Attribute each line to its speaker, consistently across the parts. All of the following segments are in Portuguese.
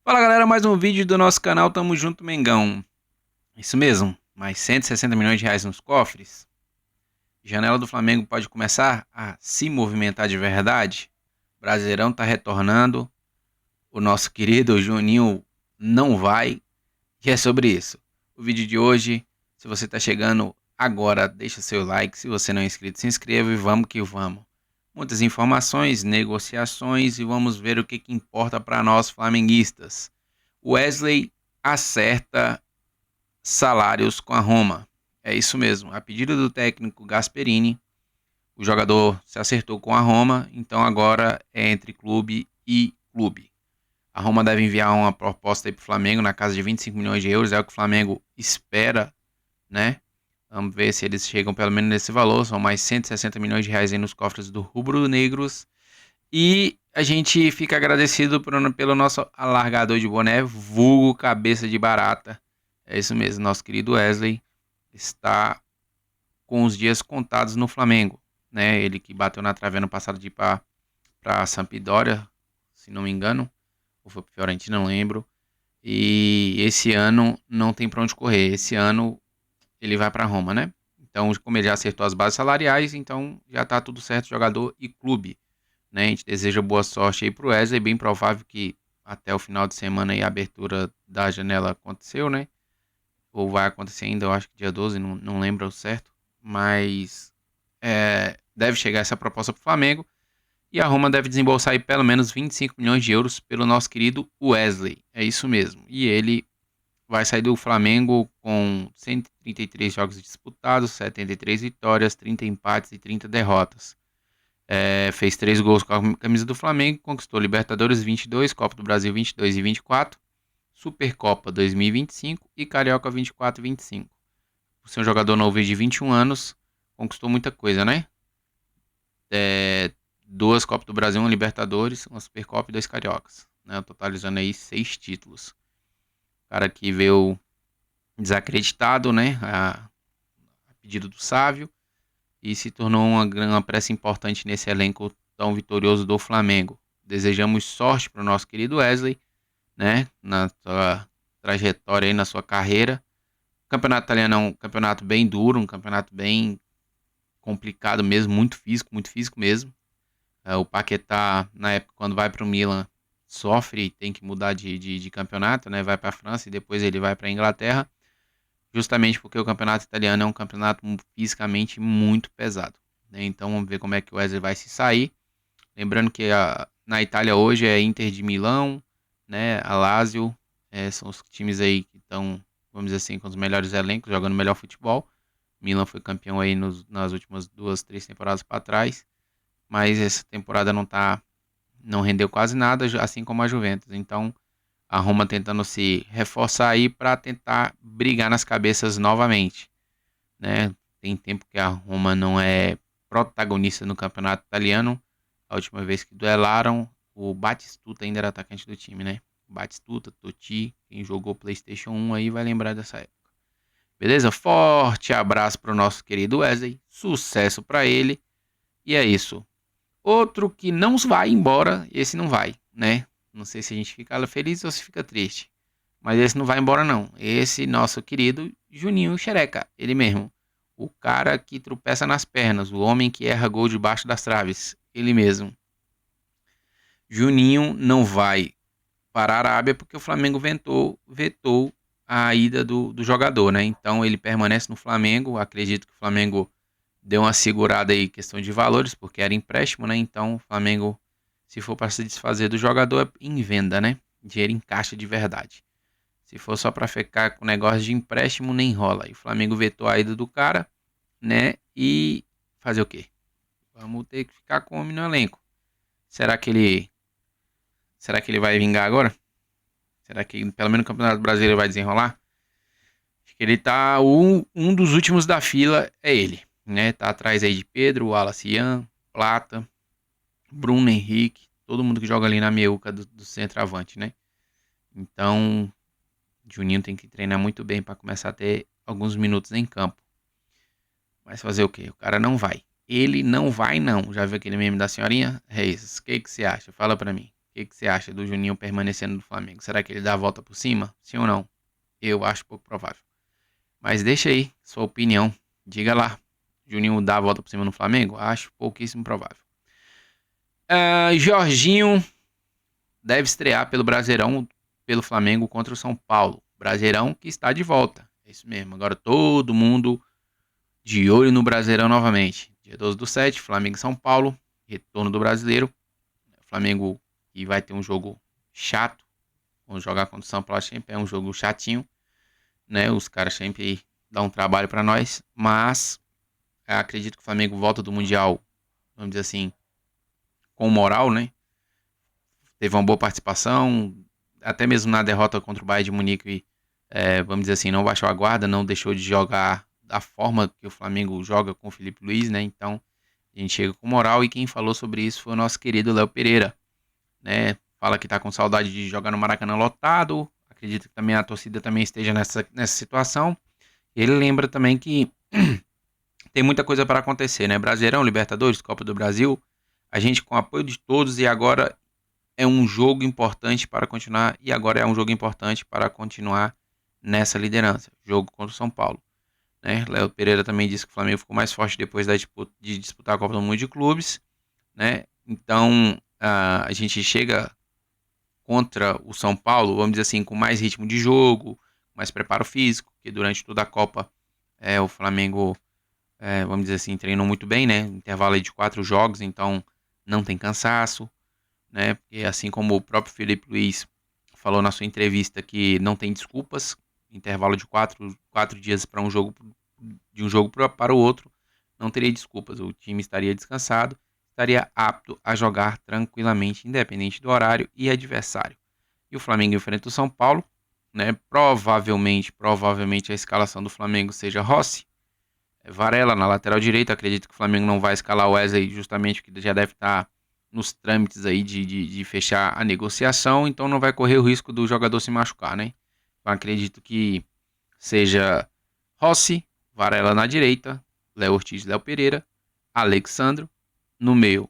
Speaker 1: Fala galera, mais um vídeo do nosso canal Tamo Junto Mengão. Isso mesmo, mais 160 milhões de reais nos cofres. Janela do Flamengo pode começar a se movimentar de verdade. Brasileirão tá retornando. O nosso querido Juninho não vai. E é sobre isso. O vídeo de hoje, se você tá chegando agora, deixa seu like. Se você não é inscrito, se inscreva e vamos que vamos. Muitas informações, negociações e vamos ver o que importa para nós flamenguistas. Wesley acerta salários com a Roma. É isso mesmo. A pedido do técnico Gasperini, o jogador se acertou com a Roma, então agora é entre clube e clube. A Roma deve enviar uma proposta para o Flamengo na casa de 25 milhões de euros, é o que o Flamengo espera, né? Vamos ver se eles chegam pelo menos nesse valor. São mais 160 milhões de reais aí nos cofres do rubro-negros. E a gente fica agradecido pelo nosso alargador de boné, vulgo cabeça de barata. É isso mesmo, nosso querido Wesley está com os dias contados no Flamengo, né? Ele que bateu na trave ano passado de ir para Sampdoria, se não me engano, ou foi para Fiorentina, não lembro. E esse ano não tem para onde correr. Esse ano ele vai para Roma, né? Então, como ele já acertou as bases salariais, então já tá tudo certo, jogador e clube. Né? A gente deseja boa sorte aí pro Wesley. É bem provável que até o final de semana aí a abertura da janela aconteceu, né? Ou vai acontecer ainda, eu acho que dia 12, não lembro o certo. Mas deve chegar essa proposta pro Flamengo. E a Roma deve desembolsar aí pelo menos 25 milhões de euros pelo nosso querido Wesley. É isso mesmo. E ele vai sair do Flamengo com 133 jogos disputados, 73 vitórias, 30 empates e 30 derrotas. Fez 3 gols com a camisa do Flamengo, conquistou Libertadores 22, Copa do Brasil 22 e 24, Supercopa 2025 e Carioca 24 e 25. Por ser um jogador novo de 21 anos, conquistou muita coisa, né? É, 2 Copas do Brasil, 1 Libertadores, uma Supercopa e 2 Cariocas, né? Totalizando aí 6 títulos. Cara que veio desacreditado, né? A pedido do Sávio, e se tornou uma peça importante nesse elenco tão vitorioso do Flamengo. Desejamos sorte para o nosso querido Wesley, né, na sua trajetória aí, na sua carreira. O campeonato italiano é um campeonato bem duro, um campeonato bem complicado mesmo, muito físico mesmo. O Paquetá, na época, quando vai para o Milan, sofre e tem que mudar de campeonato, né, vai para a França e depois ele vai para a Inglaterra, justamente porque o campeonato italiano é um campeonato fisicamente muito pesado, né? Então vamos ver como é que o Wesley vai se sair. Lembrando que na Itália hoje é Inter de Milão, né? A Lazio, são os times aí que estão, vamos dizer assim, com os melhores elencos, jogando melhor futebol. Milan foi campeão aí nas últimas 2, 3 temporadas para trás, mas essa temporada não rendeu quase nada, assim como a Juventus. Então a Roma tentando se reforçar aí para tentar brigar nas cabeças novamente, né? Tem tempo que a Roma não é protagonista no campeonato italiano. A última vez que duelaram, o Batistuta ainda era atacante do time, né? Batistuta, Totti, quem jogou PlayStation 1 aí vai lembrar dessa época. Beleza? Forte abraço pro nosso querido Wesley, sucesso para ele. E é isso. Outro que não vai embora, esse não vai, né? Não sei se a gente fica feliz ou se fica triste. Mas esse não vai embora não. Esse nosso querido Juninho Xereca, ele mesmo. O cara que tropeça nas pernas, o homem que erra gol debaixo das traves, ele mesmo. Juninho não vai para a Arábia porque o Flamengo vetou a ida do jogador, né? Então ele permanece no Flamengo. Acredito que o Flamengo deu uma segurada aí, questão de valores, porque era empréstimo, né? Então o Flamengo, se for para se desfazer do jogador, é em venda, né? Dinheiro em caixa de verdade. Se for só para ficar com negócio de empréstimo, nem rola. E o Flamengo vetou a ida do cara, né? E fazer o quê? Vamos ter que ficar com o homem no elenco. Será que ele, será que ele vai vingar agora? Será que pelo menos o Campeonato Brasileiro vai desenrolar? Acho que ele tá um dos últimos da fila é ele, né? Tá atrás aí de Pedro, Wallace Ian, Plata, Bruno Henrique, todo mundo que joga ali na meiuca do centroavante, né? Então, Juninho tem que treinar muito bem para começar a ter alguns minutos em campo. Mas fazer o quê? O cara não vai. Ele não vai, não. Já viu aquele meme da senhorinha? É isso. O que você acha? Fala pra mim. que você acha do Juninho permanecendo no Flamengo? Será que ele dá a volta por cima? Sim ou não? Eu acho pouco provável. Mas deixa aí sua opinião. Diga lá. Juninho dá a volta por cima no Flamengo? Acho pouquíssimo provável. Jorginho deve estrear pelo Brasileirão, pelo Flamengo contra o São Paulo. Brasileirão que está de volta. É isso mesmo. Agora todo mundo de olho no Brasileirão novamente. Dia 12/7, Flamengo e São Paulo. Retorno do Brasileiro. Flamengo que vai ter um jogo chato. Vamos jogar contra o São Paulo sempre. É um jogo chatinho, né? Os caras sempre dão um trabalho para nós. Mas acredito que o Flamengo volta do Mundial, vamos dizer assim, com moral, né? Teve uma boa participação. Até mesmo na derrota contra o Bayern de Munique, vamos dizer assim, não baixou a guarda, não deixou de jogar da forma que o Flamengo joga com o Felipe Luiz, né? Então, a gente chega com moral e quem falou sobre isso foi o nosso querido Léo Pereira, né? Fala que tá com saudade de jogar no Maracanã lotado, acredito que também a torcida também esteja nessa situação. Ele lembra também que tem muita coisa para acontecer, né? Brasileirão, Libertadores, Copa do Brasil, a gente com o apoio de todos e agora é um jogo importante para continuar e agora é um jogo importante para continuar nessa liderança, jogo contra o São Paulo. Né? Léo Pereira também disse que o Flamengo ficou mais forte depois de disputar a Copa do Mundo de Clubes, né? Então a gente chega contra o São Paulo, vamos dizer assim, com mais ritmo de jogo, mais preparo físico, porque durante toda a Copa o Flamengo, vamos dizer assim, treinou muito bem, né? Intervalo aí de 4 jogos, então não tem cansaço, né? Porque assim como o próprio Felipe Luiz falou na sua entrevista que não tem desculpas, intervalo de 4 dias para um jogo, de um jogo para o outro, não teria desculpas. O time estaria descansado, estaria apto a jogar tranquilamente, independente do horário e adversário. E o Flamengo enfrenta o São Paulo, né? Provavelmente a escalação do Flamengo seja Rossi, Varela na lateral direita. Acredito que o Flamengo não vai escalar o Wesley, justamente porque já deve estar nos trâmites aí de fechar a negociação, então não vai correr o risco do jogador se machucar, né? Então acredito que seja Rossi, Varela na direita, Léo Ortiz, Léo Pereira, Alexandro, no meio,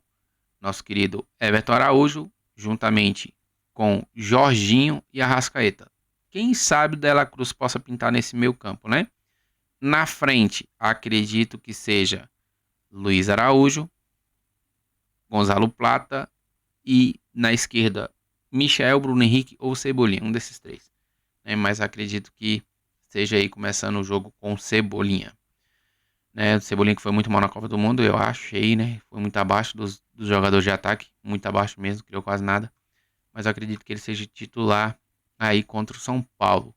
Speaker 1: nosso querido Everton Araújo, juntamente com Jorginho e Arrascaeta. Quem sabe o Dela Cruz possa pintar nesse meio campo, né? Na frente, acredito que seja Luiz Araújo, Gonzalo Plata e na esquerda Michel, Bruno Henrique ou Cebolinha, um desses três. Mas acredito que seja aí começando o jogo com Cebolinha. O Cebolinha que foi muito mal na Copa do Mundo, eu achei, né? Foi muito abaixo dos jogadores de ataque, muito abaixo mesmo, criou quase nada. Mas eu acredito que ele seja titular aí contra o São Paulo.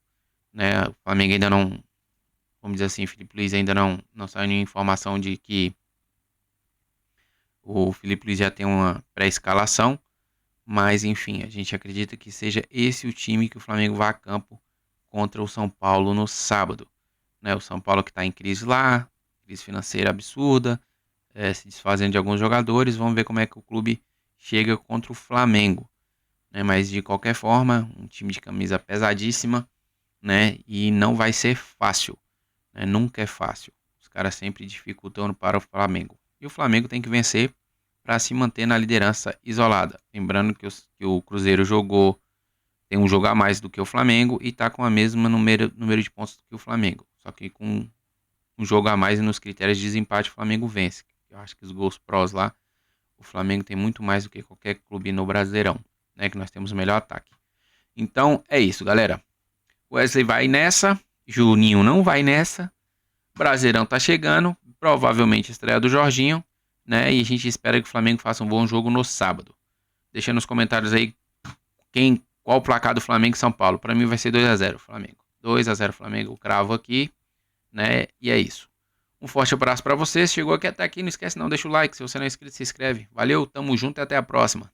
Speaker 1: O Flamengo ainda não, vamos dizer assim, Felipe Luiz ainda não saiu nenhuma informação de que o Felipe Luiz já tem uma pré-escalação, mas enfim, a gente acredita que seja esse o time que o Flamengo vá a campo contra o São Paulo no sábado. O São Paulo que está em crise lá, crise financeira absurda, se desfazendo de alguns jogadores. Vamos ver como é que o clube chega contra o Flamengo. Mas de qualquer forma, um time de camisa pesadíssima, e não vai ser fácil. Nunca é fácil. Os caras sempre dificultam para o Flamengo. E o Flamengo tem que vencer para se manter na liderança isolada. Lembrando que o Cruzeiro tem um jogo a mais do que o Flamengo e está com a mesma número de pontos do que o Flamengo. Só que com um jogo a mais e nos critérios de desempate o Flamengo vence. Eu acho que os gols prós lá, o Flamengo tem muito mais do que qualquer clube no Brasileirão, que nós temos o melhor ataque. Então é isso, galera. Wesley vai nessa, Juninho não vai nessa, Brasileirão tá chegando, provavelmente estreia do Jorginho, e a gente espera que o Flamengo faça um bom jogo no sábado. Deixa nos comentários aí qual o placar do Flamengo e São Paulo. Para mim vai ser 2-0 Flamengo. 2-0 Flamengo, cravo aqui, e é isso. Um forte abraço para vocês. Chegou aqui até aqui, não esquece não, deixa o like. Se você não é inscrito, se inscreve. Valeu, tamo junto e até a próxima.